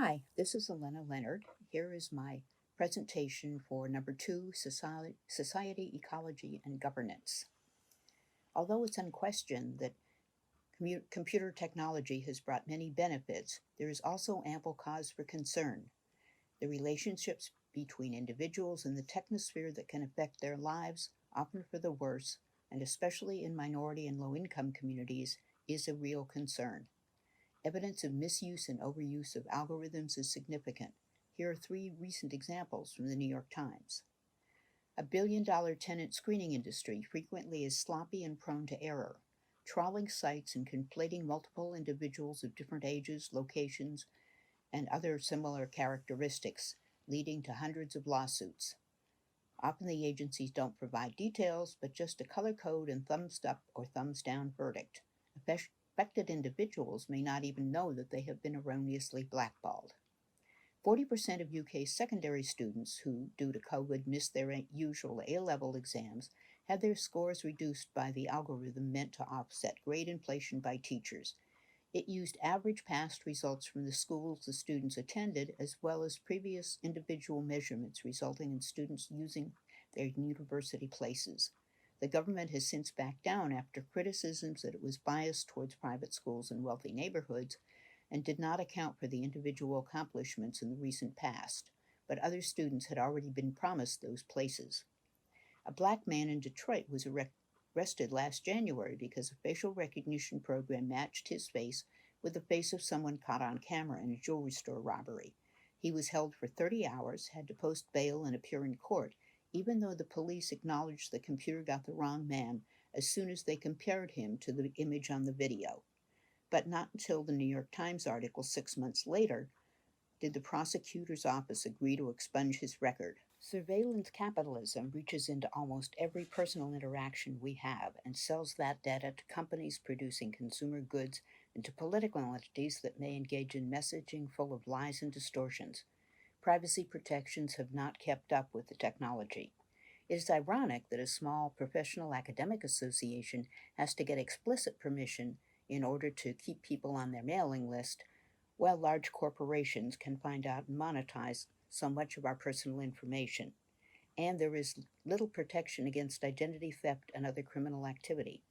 Hi, this is Allena Leonard. Here is my presentation for number two, Society, Ecology, and Governance. Although it's unquestioned that computer technology has brought many benefits, there is also ample cause for concern. The relationships between individuals in the technosphere that can affect their lives, often for the worse, and especially in minority and low-income communities, is a real concern. Evidence of misuse and overuse of algorithms is significant. Here are three recent examples from the New York Times. A billion-dollar tenant screening industry frequently is sloppy and prone to error, trawling sites and conflating multiple individuals of different ages, locations, and other similar characteristics, leading to hundreds of lawsuits. Often the agencies don't provide details, but just a color code and thumbs up or thumbs down verdict. Affected individuals may not even know that they have been erroneously blackballed. 40% of UK secondary students who, due to COVID, missed their usual A-level exams had their scores reduced by the algorithm meant to offset grade inflation by teachers. It used average past results from the schools the students attended, as well as previous individual measurements, resulting in students using their university places. The government has since backed down after criticisms that it was biased towards private schools in wealthy neighborhoods and did not account for the individual accomplishments in the recent past, but other students had already been promised those places. A black man in Detroit was arrested last January because a facial recognition program matched his face with the face of someone caught on camera in a jewelry store robbery. He was held for 30 hours, had to post bail and appear in court, even though the police acknowledged the computer got the wrong man as soon as they compared him to the image on the video. But not until the New York Times article 6 months later did the prosecutor's office agree to expunge his record. Surveillance capitalism reaches into almost every personal interaction we have and sells that data to companies producing consumer goods and to political entities that may engage in messaging full of lies and distortions. Privacy protections have not kept up with the technology. It is ironic that a small professional academic association has to get explicit permission in order to keep people on their mailing list, while large corporations can find out and monetize so much of our personal information. And there is little protection against identity theft and other criminal activity.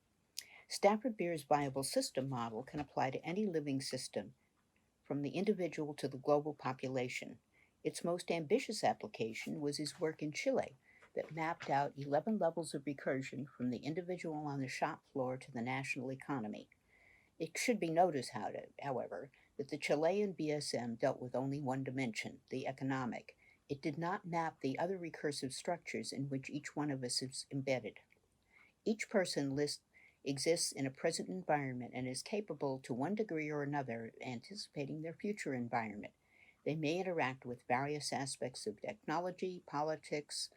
Stafford Beer's viable system model can apply to any living system, from the individual to the global population. Its most ambitious application was his work in Chile that mapped out 11 levels of recursion from the individual on the shop floor to the national economy. It should be noted, however, that the Chilean BSM dealt with only one dimension, the economic. It did not map the other recursive structures in which each one of us is embedded. Each person exists in a present environment and is capable, to one degree or another, of anticipating their future environment. They may interact with various aspects of technology, politics,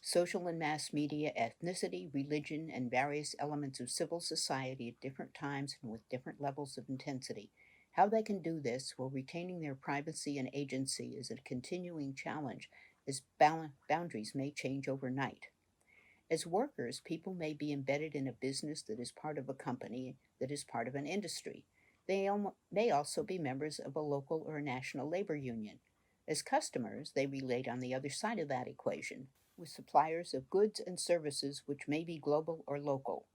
social and mass media, ethnicity, religion, and various elements of civil society at different times and with different levels of intensity. How they can do this while retaining their privacy and agency is a continuing challenge, as boundaries may change overnight. As workers, people may be embedded in a business that is part of a company that is part of an industry. They may also be members of a local or a national labor union. As customers, they relate on the other side of that equation, with suppliers of goods and services which may be global or local.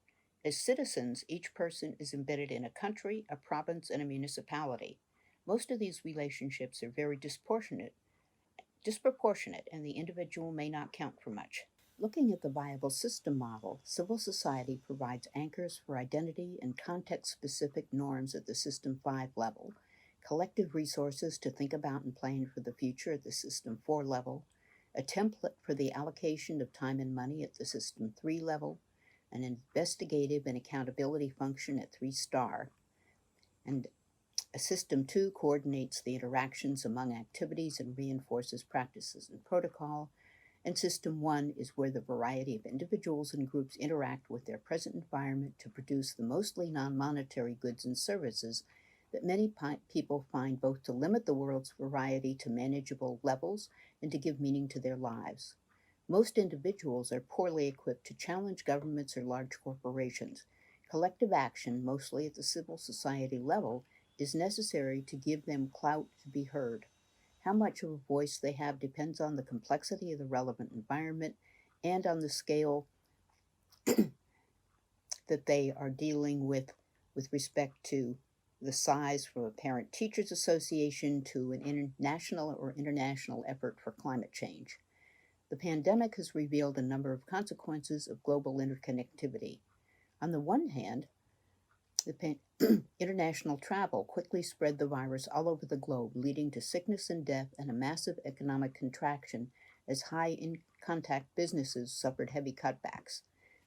As citizens, each person is embedded in a country, a province, and a municipality. Most of these relationships are very disproportionate, and the individual may not count for much. Looking at the viable system model, civil society provides anchors for identity and context-specific norms at the System 5 level, collective resources to think about and plan for the future at the System 4 level, a template for the allocation of time and money at the System 3 level, an investigative and accountability function at 3-star, and a System 2 coordinates the interactions among activities and reinforces practices and protocol, and System 1 is where the variety of individuals and groups interact with their present environment to produce the mostly non-monetary goods and services that many people find both to limit the world's variety to manageable levels and to give meaning to their lives. Most individuals are poorly equipped to challenge governments or large corporations. Collective action, mostly at the civil society level, is necessary to give them clout to be heard. How much of a voice they have depends on the complexity of the relevant environment and on the scale that they are dealing with respect to the size from a parent teachers association to an national or international effort for climate change. The pandemic has revealed a number of consequences of global interconnectivity. On the one hand, international travel quickly spread the virus all over the globe, leading to sickness and death and a massive economic contraction as high in contact businesses suffered heavy cutbacks.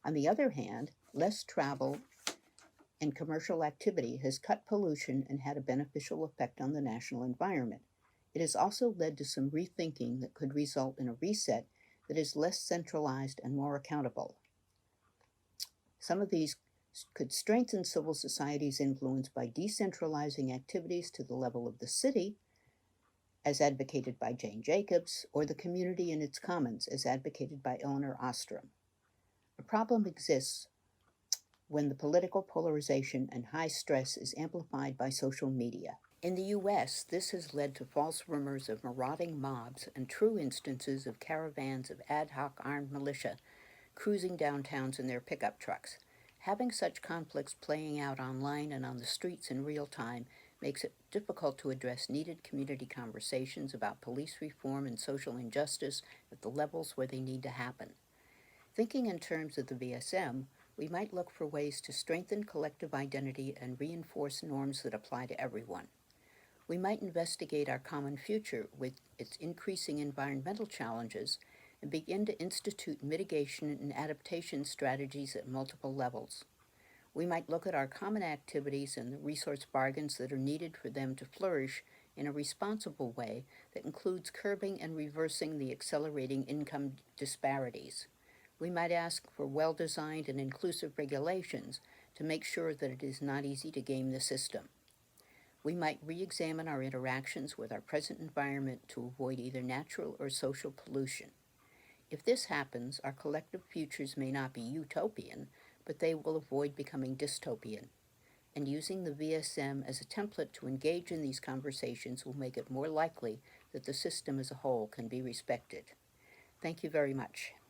On the other hand, less travel and commercial activity has cut pollution and had a beneficial effect on the national environment. It has also led to some rethinking that could result in a reset that is less centralized and more accountable. Some of these could strengthen civil society's influence by decentralizing activities to the level of the city, as advocated by Jane Jacobs, or the community in its commons, as advocated by Eleanor Ostrom. A problem exists when the political polarization and high stress is amplified by social media. In the US, this has led to false rumors of marauding mobs and true instances of caravans of ad hoc armed militia cruising downtowns in their pickup trucks. Having such conflicts playing out online and on the streets in real time makes it difficult to address needed community conversations about police reform and social injustice at the levels where they need to happen. Thinking in terms of the VSM, we might look for ways to strengthen collective identity and reinforce norms that apply to everyone. We might investigate our common future with its increasing environmental challenges and begin to institute mitigation and adaptation strategies at multiple levels. We might look at our common activities and the resource bargains that are needed for them to flourish in a responsible way that includes curbing and reversing the accelerating income disparities. We might ask for well-designed and inclusive regulations to make sure that it is not easy to game the system. We might re-examine our interactions with our present environment to avoid either natural or social pollution. If this happens, our collective futures may not be utopian, but they will avoid becoming dystopian. And using the VSM as a template to engage in these conversations will make it more likely that the system as a whole can be respected. Thank you very much.